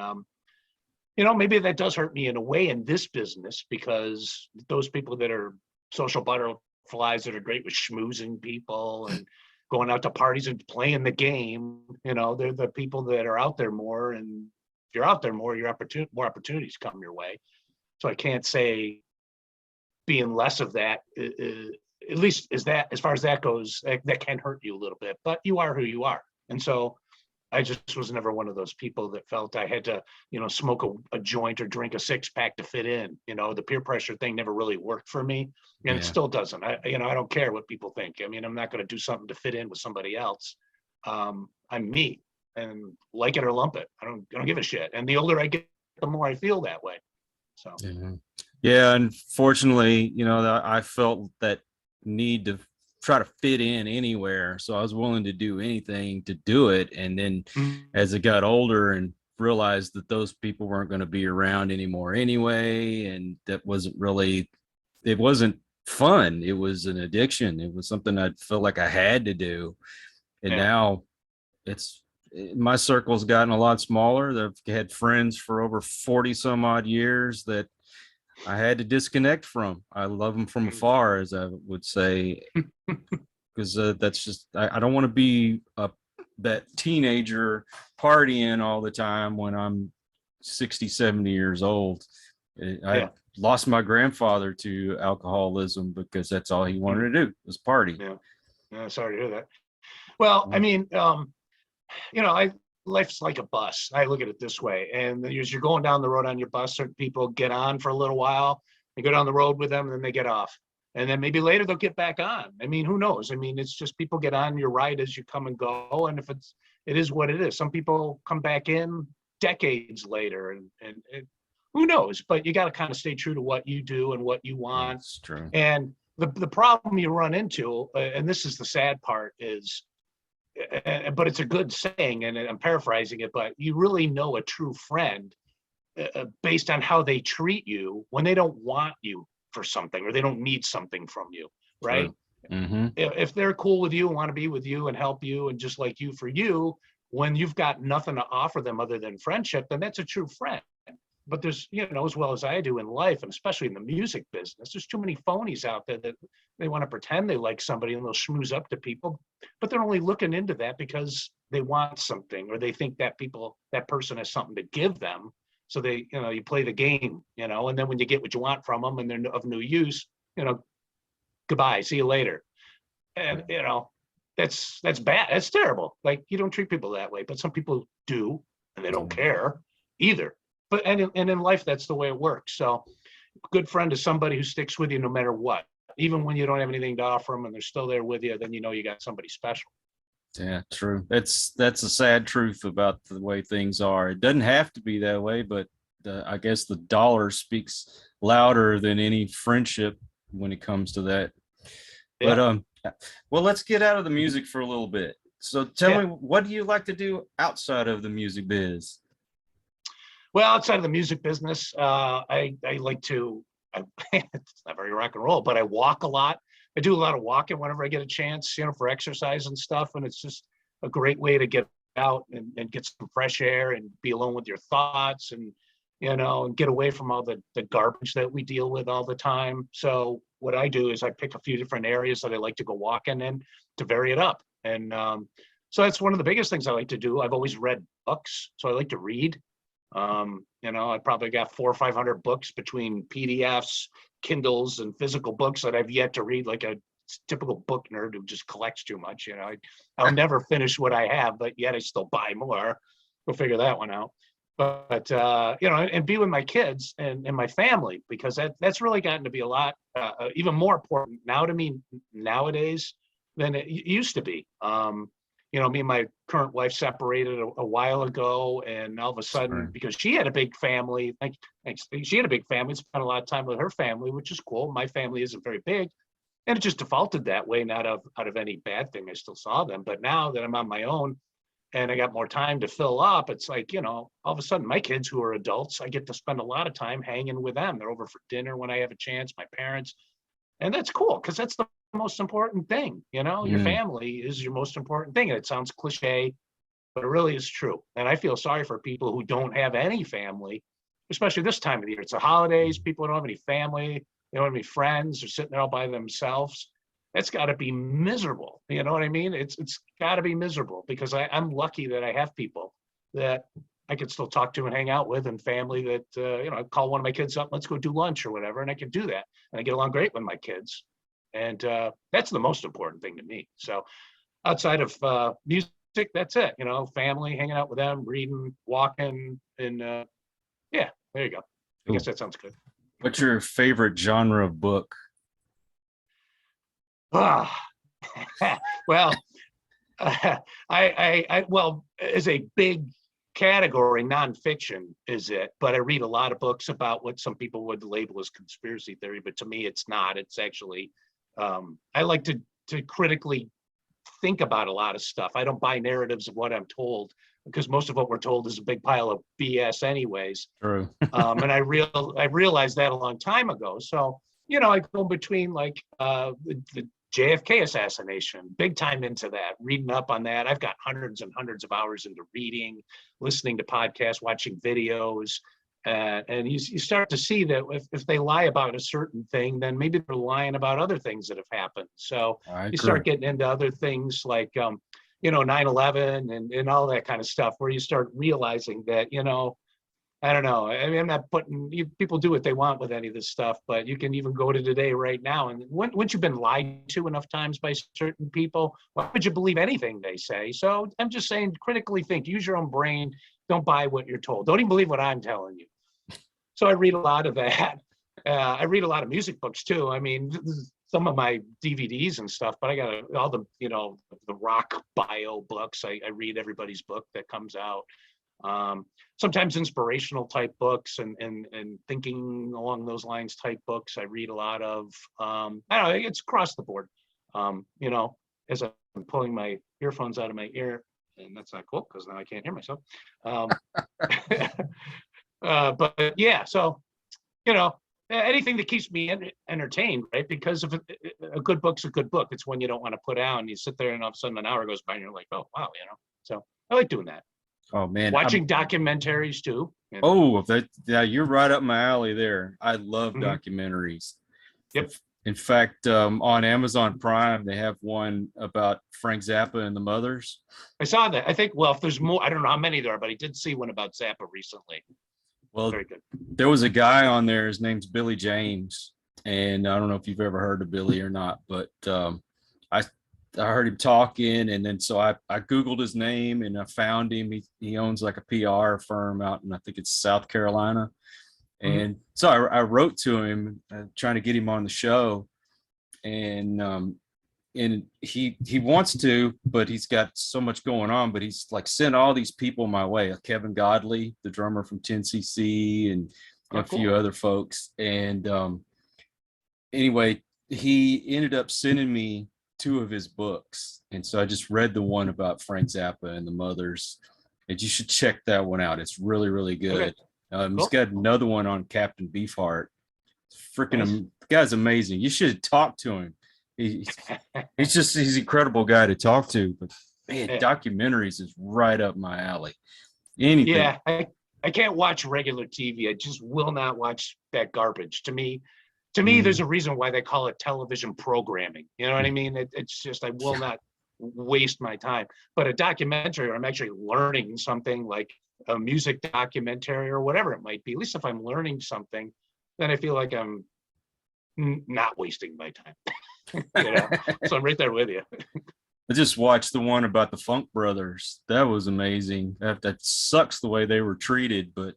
maybe that does hurt me in a way in this business, because those people that are social butterflies that are great with schmoozing people and going out to parties and playing the game, they're the people that are out there more. And if you're out there more, more opportunities come your way. So I can't say being less of that, at least as far as that goes, that can hurt you a little bit, but you are who you are. And so I just was never one of those people that felt I had to, smoke a joint or drink a 6-pack to fit in. The peer pressure thing never really worked for me, and it still doesn't. I don't care what people think. I'm not going to do something to fit in with somebody else. I'm me, and like it or lump it. I don't give a shit. And the older I get, the more I feel that way. So yeah. Unfortunately, I felt that need to try to fit in anywhere, so I was willing to do anything to do it. And then as I got older and realized that those people weren't going to be around anymore anyway, and that wasn't fun. It was an addiction. It was something I felt like I had to do. And now my circle's gotten a lot smaller. I've had friends for over 40 some odd years that I had to disconnect from. I love them from afar, as I would say, because that's just, I don't want to be that teenager partying all the time when I'm 60, 70 years old. I lost my grandfather to alcoholism because that's all he wanted to do was party. Yeah, sorry to hear that. Well, life's like a bus. I look at it this way. And as you're going down the road on your bus, certain people get on for a little while, you go down the road with them, and then they get off. And then maybe later they'll get back on. Who knows? It's just people get on your ride as you come and go. And if it is what it is. Some people come back in decades later, and who knows? But you got to kind of stay true to what you do and what you want. That's true. And the problem you run into, and this is the sad part, is, but it's a good saying, and I'm paraphrasing it, but you really know a true friend based on how they treat you when they don't want you for something or they don't need something from you, right? If they're cool with you and want to be with you and help you and just like you for you, when you've got nothing to offer them other than friendship, then that's a true friend. But there's, as well as I do in life, and especially in the music business, there's too many phonies out there that they want to pretend they like somebody and they'll schmooze up to people, but they're only looking into that because they want something, or they think that person has something to give them. So they, you play the game, and then when you get what you want from them and they're of no use, goodbye, see you later. And, that's bad. That's terrible. Like, you don't treat people that way, but some people do, and they don't care either. But and in life, that's the way it works. So a good friend is somebody who sticks with you no matter what. Even when you don't have anything to offer them and they're still there with you, then you got somebody special. Yeah, true. That's a sad truth about the way things are. It doesn't have to be that way, but I guess the dollar speaks louder than any friendship when it comes to that. Yeah. But well, let's get out of the music for a little bit. So tell me, what do you like to do outside of the music biz? Well, outside of the music business, I like to, it's not very rock and roll, but I walk a lot. I do a lot of walking whenever I get a chance, for exercise and stuff. And it's just a great way to get out and get some fresh air and be alone with your thoughts and, and get away from all the garbage that we deal with all the time. So what I do is I pick a few different areas that I like to go walking in to vary it up. And so that's one of the biggest things I like to do. I've always read books, so I like to read. I probably got 400 or 500 books between PDFs, Kindles, and physical books that I've yet to read, like a typical book nerd who just collects too much. I'll never finish what I have, but yet I still buy more. We'll figure that one out. But and be with my kids and my family, because that's really gotten to be a lot, even more important now to me nowadays than it used to be. Me and my current wife separated a while ago, and all of a sudden, because she had a big family, she had a big family, spent a lot of time with her family, which is cool. My family isn't very big, and it just defaulted that way, not out of any bad thing. I still saw them, but now that I'm on my own and I got more time to fill up, it's like, all of a sudden my kids who are adults, I get to spend a lot of time hanging with them. They're over for dinner when I have a chance, my parents, and that's cool, because that's the most important thing. Your family is your most important thing. And it sounds cliche, but it really is true. And I feel sorry for people who don't have any family, especially this time of the year. It's the holidays. People don't have any family. They don't have any friends. They're sitting there all by themselves. That's got to be miserable. You know what I mean? It's got to be miserable, because I'm lucky that I have people that I could still talk to and hang out with, and family that, I call one of my kids up, let's go do lunch or whatever. And I can do that. And I get along great with my kids. And that's the most important thing to me. So outside of music, that's it. Family, hanging out with them, reading, walking, and there you go. I guess that sounds good. What's your favorite genre of book? Well, well, as a big category, nonfiction is it, but I read a lot of books about what some people would label as conspiracy theory, but to me it's not. It's actually, I like to critically think about a lot of stuff. I don't buy narratives of what I'm told, because most of what we're told is a big pile of BS anyways. True. And I realized that a long time ago. So, I go between like the JFK assassination, big time into that, reading up on that. I've got hundreds and hundreds of hours into reading, listening to podcasts, watching videos. And you start to see that if they lie about a certain thing, then maybe they're lying about other things that have happened. So you start getting into other things like, 9/11 and all that kind of stuff, where you start realizing that, I don't know. I mean, I'm not people do what they want with any of this stuff, but you can even go to today right now. And once you've been lied to enough times by certain people, why would you believe anything they say? So I'm just saying, critically think, use your own brain. Don't buy what you're told. Don't even believe what I'm telling you. So I read a lot of that. I read a lot of music books too. I mean, some of my DVDs and stuff, but I got all the, the rock bio books. I read everybody's book that comes out. Sometimes inspirational type books and thinking along those lines type books I read a lot of. I don't know, it's across the board. As I'm pulling my earphones out of my ear, and that's not cool because now I can't hear myself. But yeah, so anything that keeps me entertained, right? Because if a good book's a good book, it's one you don't want to put out, and you sit there and all of a sudden an hour goes by and you're like, oh wow, So I like doing that. Oh man, watching documentaries too. Oh, you're right up my alley there. I love documentaries. Yep. In fact, on Amazon Prime, they have one about Frank Zappa and the Mothers. I saw that. I think, well, if there's more, I don't know how many there are, but I did see one about Zappa recently. Well, very good. There was a guy on there. His name's Billy James, and I don't know if you've ever heard of Billy or not, but I heard him talking, and then so I Googled his name and I found him. He owns like a PR firm out in, I think it's South Carolina. And so I wrote to him trying to get him on the show, and he wants to, but he's got so much going on, but he's like sent all these people my way, like Kevin Godley, the drummer from 10cc, and a few other folks. And anyway, he ended up sending me 2 of his books. And so I just read the one about Frank Zappa and the Mothers, and you should check that one out. It's really, really good. Okay. He's got another one on Captain Beefheart. Freaking the guy's amazing. You should talk to him. He's an incredible guy to talk to. But man, documentaries is right up my alley. Anything. Yeah, I can't watch regular TV. I just will not watch that garbage. To me, there's a reason why they call it television programming. You know what I mean? It's just, I will not waste my time. But a documentary where I'm actually learning something, like a music documentary or whatever it might be. At least if I'm learning something, then I feel like I'm not wasting my time. So I'm right there with you. I just watched the one about the Funk Brothers. That was amazing. That sucks the way they were treated, but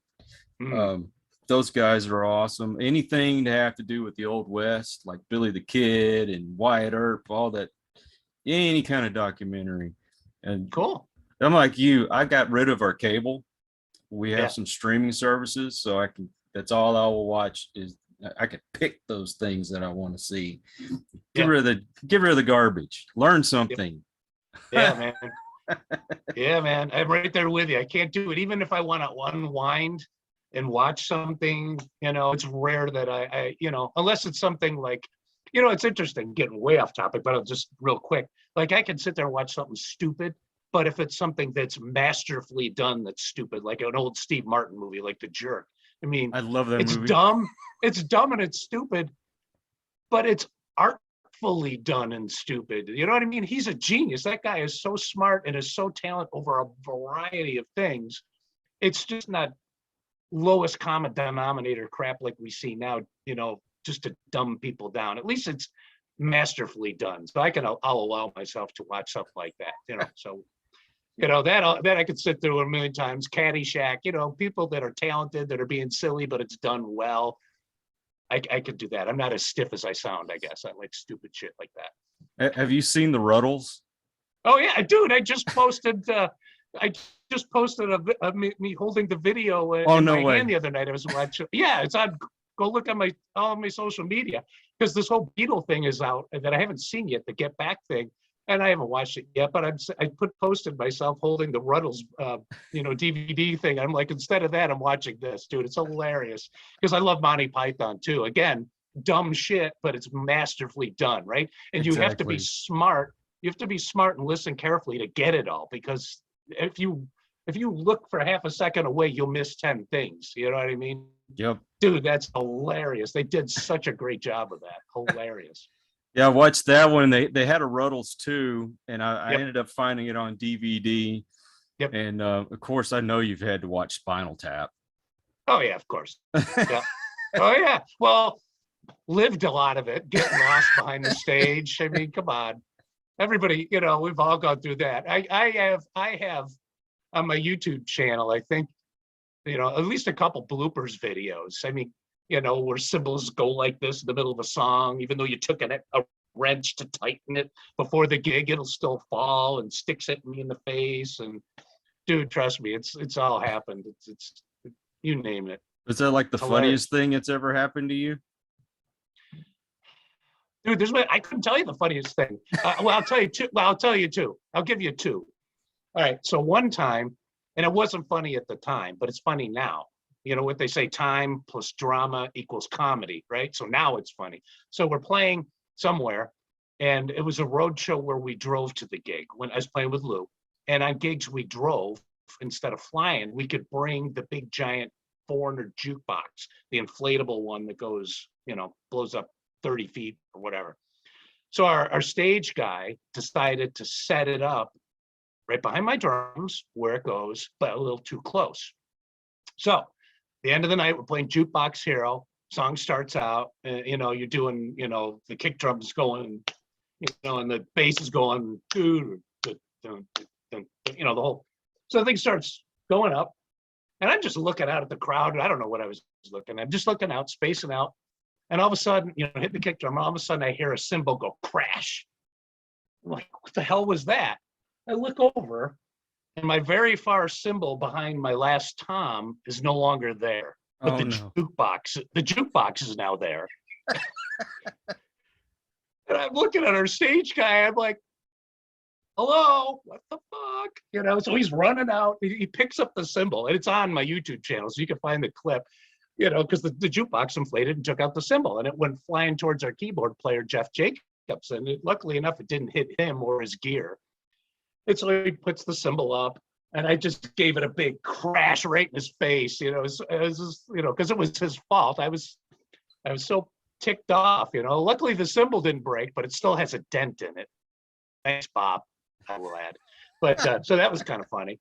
those guys are awesome. Anything to have to do with the Old West, like Billy the Kid and Wyatt Earp, all that, any kind of documentary. And cool. I'm like you, I got rid of our cable. We have Yeah. some streaming services, so that's all I will watch is I can pick those things that I want to see. Get rid of the garbage. Learn something. Yeah, man. Yeah, man. I'm right there with you. I can't do it. Even if I want to unwind and watch something, it's rare that I unless it's something like, it's interesting, getting way off topic, but I'll just real quick. Like I can sit there and watch something stupid, but if it's something that's masterfully done, that's stupid, like an old Steve Martin movie, like The Jerk. I mean, I love that movie. It's dumb and it's stupid, but it's artfully done and stupid. You know what I mean? He's a genius. That guy is so smart and is so talented over a variety of things. It's just not lowest common denominator crap like we see now, just to dumb people down. At least it's masterfully done. So I'll allow myself to watch stuff like that, so. That I could sit through a million times. Caddyshack, people that are talented, that are being silly, but it's done well. I could do that. I'm not as stiff as I sound, I guess. I like stupid shit like that. Have you seen the Ruddles? Oh yeah, dude! I just posted. Me holding the video in my hand the other night. I was watching. Yeah, it's on. Go look at all my social media, because this whole Beatle thing is out that I haven't seen yet. The Get Back thing. And I haven't watched it yet, but I posted myself holding the Ruddles, DVD thing. I'm like, instead of that, I'm watching this, dude. It's hilarious because I love Monty Python too. Again, dumb shit, but it's masterfully done, right? And you have to be smart. You have to be smart and listen carefully to get it all, because if you look for half a second away, you'll miss 10 things. You know what I mean? Yep. Dude, that's hilarious. They did such a great job of that. Hilarious. Yeah, I watched that one. They had a Ruddles too, and I ended up finding it on DVD. Yep. And of course, I know you've had to watch Spinal Tap. Oh yeah, of course. Yeah. Oh yeah. Well, lived a lot of it, getting lost behind the stage. I mean, come on. Everybody, we've all gone through that. I have on my YouTube channel, I think, at least a couple bloopers videos. I mean, where cymbals go like this in the middle of a song, even though you took a wrench to tighten it before the gig, it'll still fall and sticks at me in the face. And dude, trust me, it's all happened. It's you name it. Is that like the funniest thing that's ever happened to you? Dude, I couldn't tell you the funniest thing. Well, I'll tell you two. Well, I'll tell you two. I'll give you two. All right. So one time, and it wasn't funny at the time, but it's funny now. You know what they say, time plus drama equals comedy, right? So now it's funny. So we're playing somewhere, and it was a road show where we drove to the gig when I was playing with Lou. And on gigs we drove, instead of flying, we could bring the big giant 400 jukebox, the inflatable one that goes, blows up 30 feet or whatever. So our stage guy decided to set it up right behind my drums where it goes, but a little too close. So the end of the night, we're playing Jukebox Hero. Song starts out, you're doing, the kick drums going, and the bass is going, the whole. So the thing starts going up, and I'm just looking out at the crowd. And I don't know what I was looking. I'm just looking out, spacing out, and all of a sudden, hit the kick drum. All of a sudden, I hear a cymbal go crash. I'm like, what the hell was that? I look over. And my very far cymbal behind my last tom is no longer there. But the jukebox is now there. And I'm looking at our stage guy. I'm like, hello, what the fuck? So he's running out. He picks up the cymbal, and it's on my YouTube channel, so you can find the clip, because the jukebox inflated and took out the cymbal, and it went flying towards our keyboard player, Jeff Jacobs. And luckily enough, it didn't hit him or his gear. And so he puts the cymbal up, and I just gave it a big crash right in his face, because it was his fault. I was so ticked off, Luckily the cymbal didn't break, but it still has a dent in it. Thanks, Bob, I will add. But so that was kind of funny.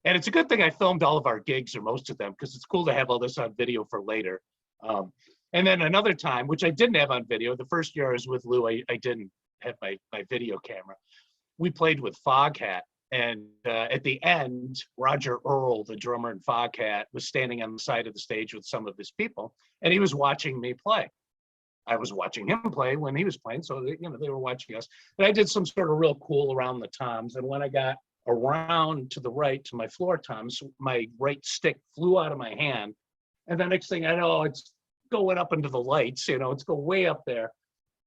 And it's a good thing I filmed all of our gigs, or most of them, because it's cool to have all this on video for later. And then another time, which I didn't have on video, the first year I was with Lou, I didn't have my video camera. We played with Foghat. And at the end, Roger Earl, the drummer in Foghat, was standing on the side of the stage with some of his people, and he was watching me play. I was watching him play when he was playing, so they were watching us. And I did some sort of real cool around the toms. And when I got around to the right to my floor toms, my right stick flew out of my hand. And the next thing I know, it's going up into the lights, it's going way up there.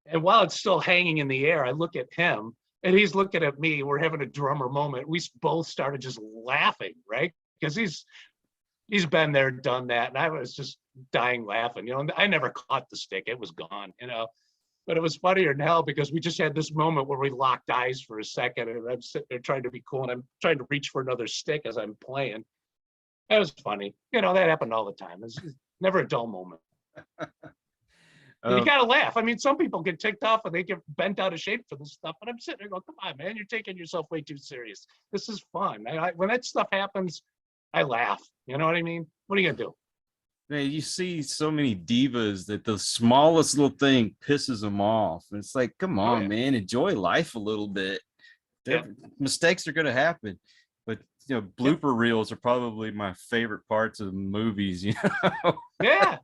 And while it's still hanging in the air, I look at him and he's looking at me. We're having a drummer moment. We both started just laughing, right? Because he's been there, done that. And I was just dying laughing, and I never caught the stick. It was gone, but it was funnier than hell because we just had this moment where we locked eyes for a second, and I'm sitting there trying to be cool, and I'm trying to reach for another stick as I'm playing. That was funny. That happened all the time. It's never a dull moment. You gotta laugh. I mean, some people get ticked off and they get bent out of shape for this stuff, but I'm sitting there going, come on, man, you're taking yourself way too serious. This is fun. When that stuff happens, I laugh. You know what I mean? What are you gonna do? Man, you see so many divas that the smallest little thing pisses them off. And it's like, come on, man, enjoy life a little bit. Mistakes are going to happen. But, blooper reels are probably my favorite parts of the movies, Yeah,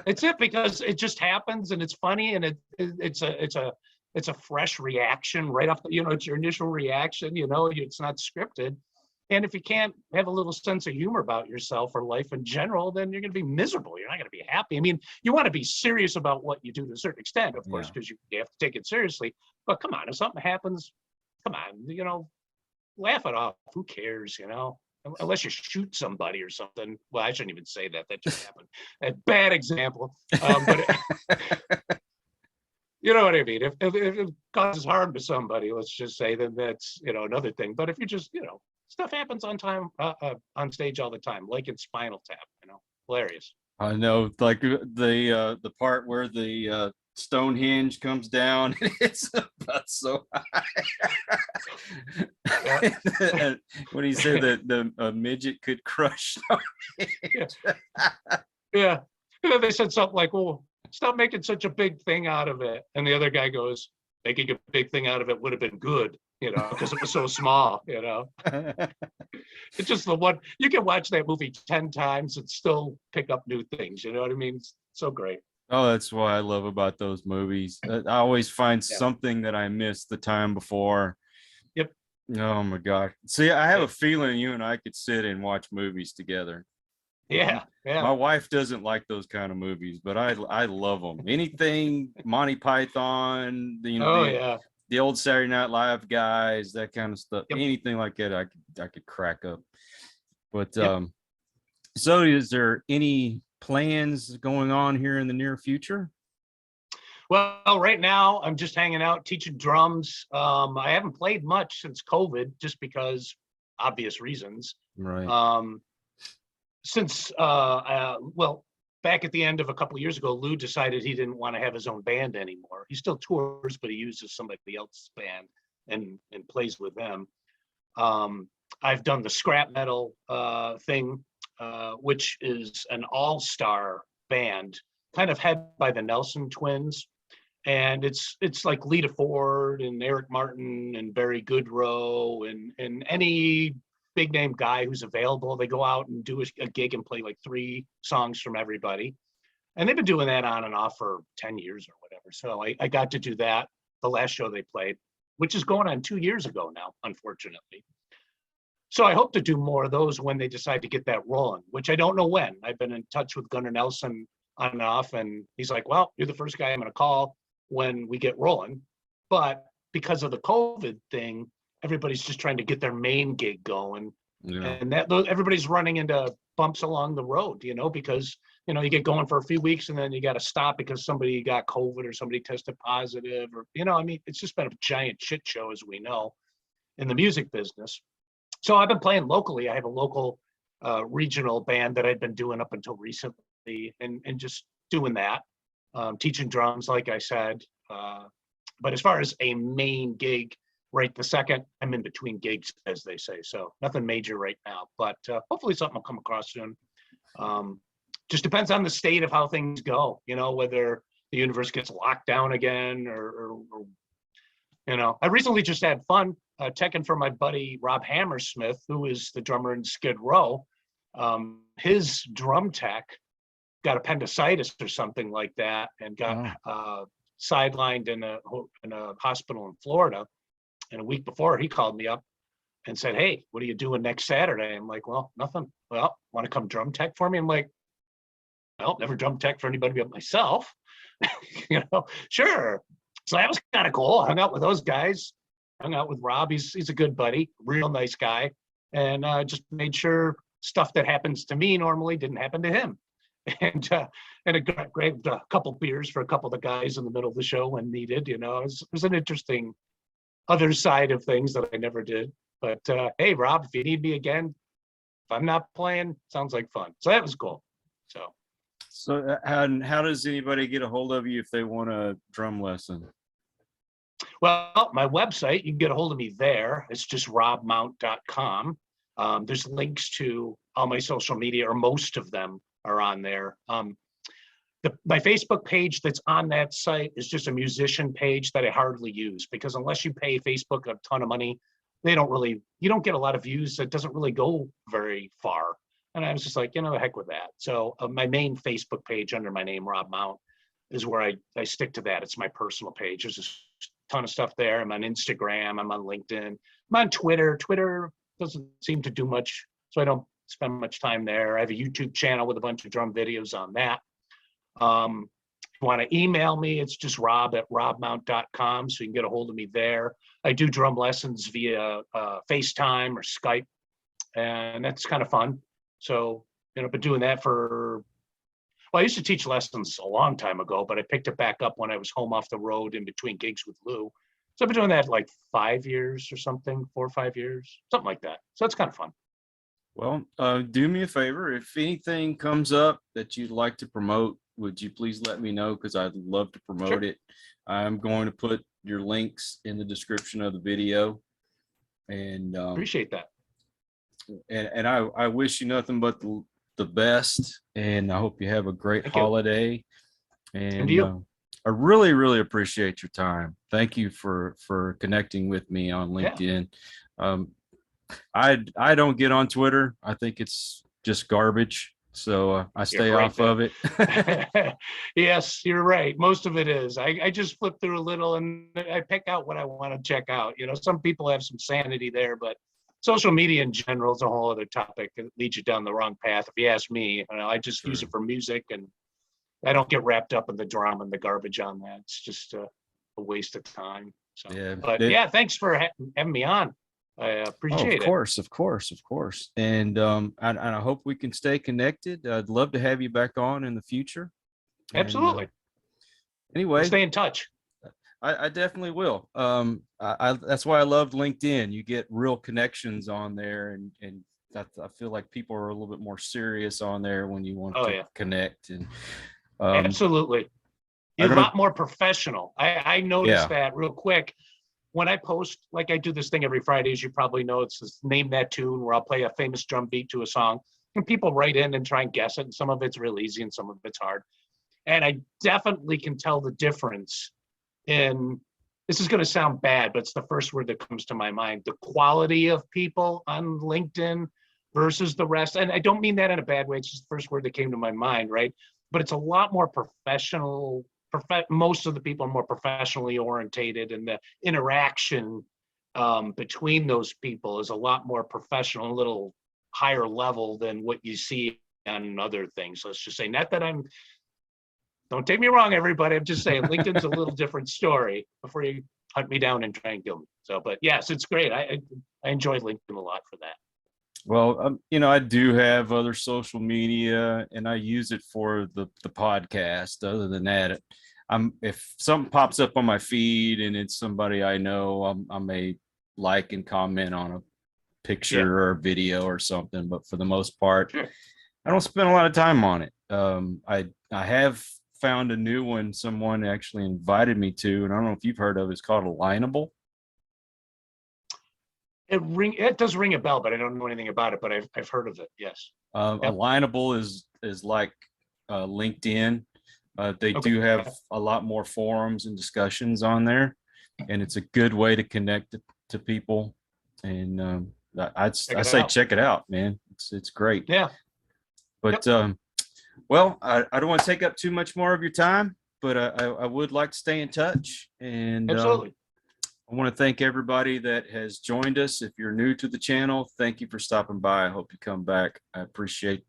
it's it, because it just happens and it's funny, and it's a fresh reaction right off it's your initial reaction, it's not scripted. And if you can't have a little sense of humor about yourself or life in general, then you're going to be miserable. You're not going to be happy. I mean, you want to be serious about what you do to a certain extent, of course, because you have to take it seriously. But come on, if something happens, come on, laugh it off. Who cares, Unless you shoot somebody or something. Well, I shouldn't even say that. That just happened. A bad example. But you know what I mean? If it causes harm to somebody, let's just say, then that's, another thing. But if you just, stuff happens on stage all the time, like in Spinal Tap, hilarious. I know, like the part where the Stonehenge comes down and it's about so high. When he said that the midget could crush Stonehenge. Yeah. They said something like, well, stop making such a big thing out of it. And the other guy goes, making a big thing out of it would have been good, because it was so small, It's just the one, you can watch that movie 10 times and still pick up new things, you know what I mean? It's so great. Oh, that's what I love about those movies. I always find something that I missed the time before. Yep. Oh my God. See, I have a feeling you and I could sit and watch movies together. Yeah. My wife doesn't like those kind of movies, but I love them. Anything Monty Python, the old Saturday Night Live guys, that kind of stuff. Yep. Anything like that, I could crack up. But so is there any plans going on here in the near future? Well, right now I'm just hanging out, teaching drums. I haven't played much since COVID, just because obvious reasons. Right. Since back at the end of a couple of years ago, Lou decided he didn't want to have his own band anymore. He still tours, but he uses somebody else's band and plays with them. I've done the scrap metal thing, which is an all-star band, kind of headed by the Nelson twins. And it's like Lita Ford and Eric Martin and Barry Goudreau and any big name guy who's available. They go out and do a gig and play like 3 songs from everybody. And they've been doing that on and off for 10 years or whatever. So I got to do that the last show they played, which is going on 2 years ago now, unfortunately. So I hope to do more of those when they decide to get that rolling, which I don't know when. I've been in touch with Gunnar Nelson on and off, and he's like, well, you're the first guy I'm going to call when we get rolling. But because of the COVID thing, everybody's just trying to get their main gig going. And everybody's running into bumps along the road, because, you get going for a few weeks and then you got to stop because somebody got COVID or somebody tested positive or, it's just been a giant shit show, as we know, in the music business. So I've been playing locally. I have a local regional band that I'd been doing up until recently and just doing that, teaching drums, like I said. But as far as a main gig right the second. I'm in between gigs, as they say. So nothing major right now, but hopefully something will come across soon. Just depends on the state of how things go, whether the universe gets locked down again or I recently just had fun teching for my buddy Rob Hammersmith, who is the drummer in Skid Row. His drum tech got appendicitis or something like that and got sidelined in a hospital in Florida. And a week before, he called me up and said, "Hey, what are you doing next Saturday?" I'm like, "Well, nothing." "Well, want to come drum tech for me?" I'm like, "Well, never drum tech for anybody but myself." Sure. So that was kind of cool. I hung out with those guys, hung out with Rob. He's a good buddy, real nice guy. And just made sure stuff that happens to me normally didn't happen to him. And I grabbed a couple beers for a couple of the guys in the middle of the show when needed. It was an interesting other side of things that I never did. But hey, Rob, if you need me again, if I'm not playing, sounds like fun. So that was cool. So how does anybody get a hold of you if they want a drum lesson? Well, my website, you can get a hold of me there. It's just robmount.com. There's links to all my social media, or most of them are on there. My Facebook page that's on that site is just a musician page that I hardly use, because unless you pay Facebook a ton of money, you don't get a lot of views. It doesn't really go very far. And I was just like, the heck with that. So my main Facebook page under my name, Rob Mount, is where I stick to that. It's my personal page. There's a ton of stuff there. I'm on Instagram. I'm on LinkedIn. I'm on Twitter. Twitter doesn't seem to do much, so I don't spend much time there. I have a YouTube channel with a bunch of drum videos on that. If you want to email me, it's just rob@robmount.com, so you can get a hold of me there. I do drum lessons via FaceTime or Skype, and that's kind of fun. So, been doing that I used to teach lessons a long time ago, but I picked it back up when I was home off the road in between gigs with Lou. So I've been doing that like 5 years or something, 4 or 5 years, something like that. So it's kind of fun. Well, do me a favor. If anything comes up that you'd like to promote, would you please let me know? Because I'd love to promote it. I'm going to put your links in the description of the video. And appreciate that. And I wish you nothing but the best. And I hope you have a great holiday. And you. I really, really appreciate your time. Thank you for connecting with me on LinkedIn. Yeah. I don't get on Twitter. I think it's just garbage. So I stay off of it. Yes, you're right. Most of it is. I just flip through a little and I pick out what I want to check out. Some people have some sanity there, but social media in general is a whole other topic. It leads you down the wrong path. If you ask me, I just use it for music, and I don't get wrapped up in the drama and the garbage on that. It's just a waste of time. So, yeah, but thanks for having me on. I appreciate it. Of course. And I hope we can stay connected. I'd love to have you back on in the future. Absolutely. And, anyway, we'll stay in touch. I definitely will. That's why I loved LinkedIn. You get real connections on there, and I feel like people are a little bit more serious on there when you want to connect. And absolutely, you're a lot more professional. I noticed that real quick. When I post, like I do this thing every Friday, as you probably know, it's this Name That Tune, where I'll play a famous drum beat to a song, and people write in and try and guess it. And some of it's real easy and some of it's hard. And I definitely can tell the difference in, this is going to sound bad, but it's the first word that comes to my mind, the quality of people on LinkedIn versus the rest. And I don't mean that in a bad way. It's just the first word that came to my mind, right? But it's a lot more professional. Most of the people are more professionally orientated, and the interaction between those people is a lot more professional, a little higher level than what you see on other things. Let's just say, not that don't take me wrong, everybody. I'm just saying LinkedIn's a little different story before you hunt me down and try and kill me. So, but yes, it's great. I enjoy LinkedIn a lot for that. Well, I do have other social media, and I use it for the podcast. Other than that, if something pops up on my feed and it's somebody I know, I may like and comment on a picture or video or something. But for the most part, I don't spend a lot of time on it. I have found a new one someone actually invited me to, and I don't know if you've heard of it. It's called Alignable. It does ring a bell, but I don't know anything about it. But I've heard of it. Yes. Yep. Alignable is like LinkedIn. They do have a lot more forums and discussions on there, and it's a good way to connect to people. And I say check it out, man. It's great. Yeah. But well, I don't want to take up too much more of your time, but I would like to stay in touch. And absolutely. I want to thank everybody that has joined us. If you're new to the channel, thank you for stopping by. I hope you come back. I appreciate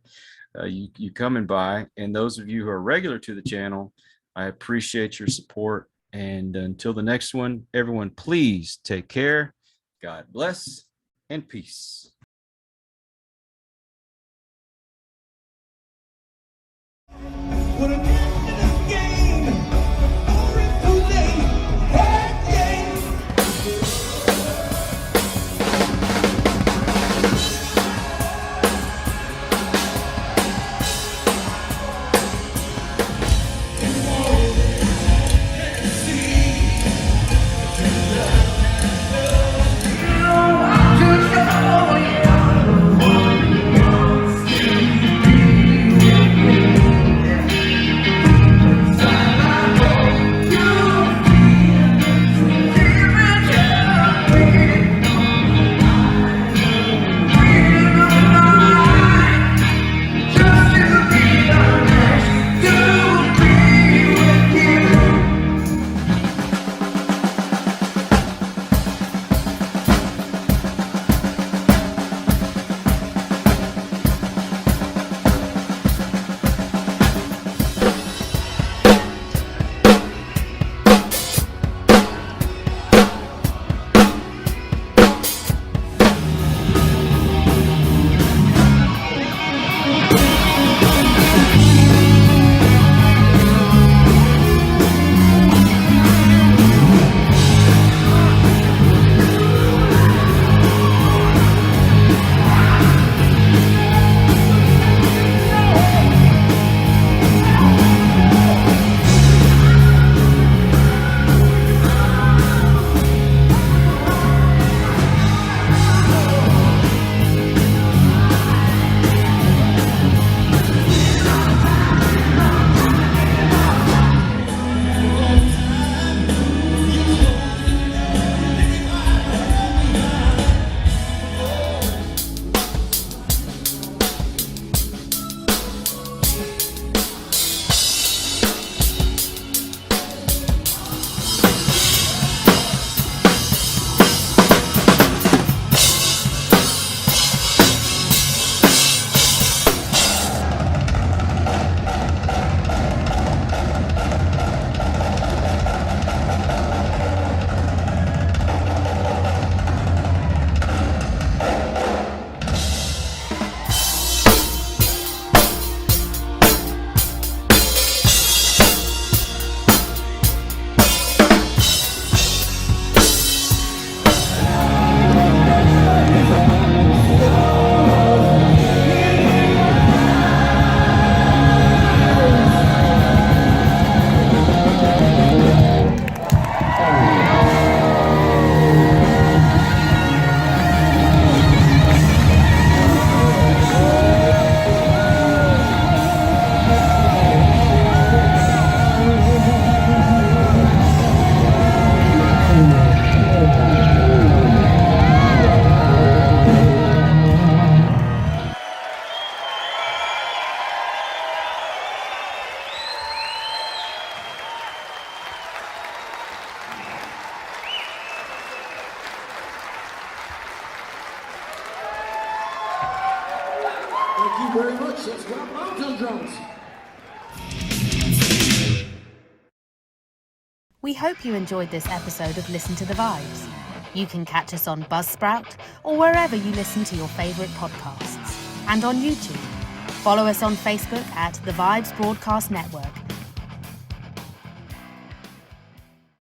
you coming by. And those of you who are regular to the channel, I appreciate your support. And until the next one, everyone, please take care. God bless and peace. What a game, or it's too late. Hey, Thank you very much. Let's clap loud on drums. We hope you enjoyed this episode of Listen to the Vibes. You can catch us on Buzzsprout or wherever you listen to your favourite podcasts. And on YouTube. Follow us on Facebook at The Vibes Broadcast Network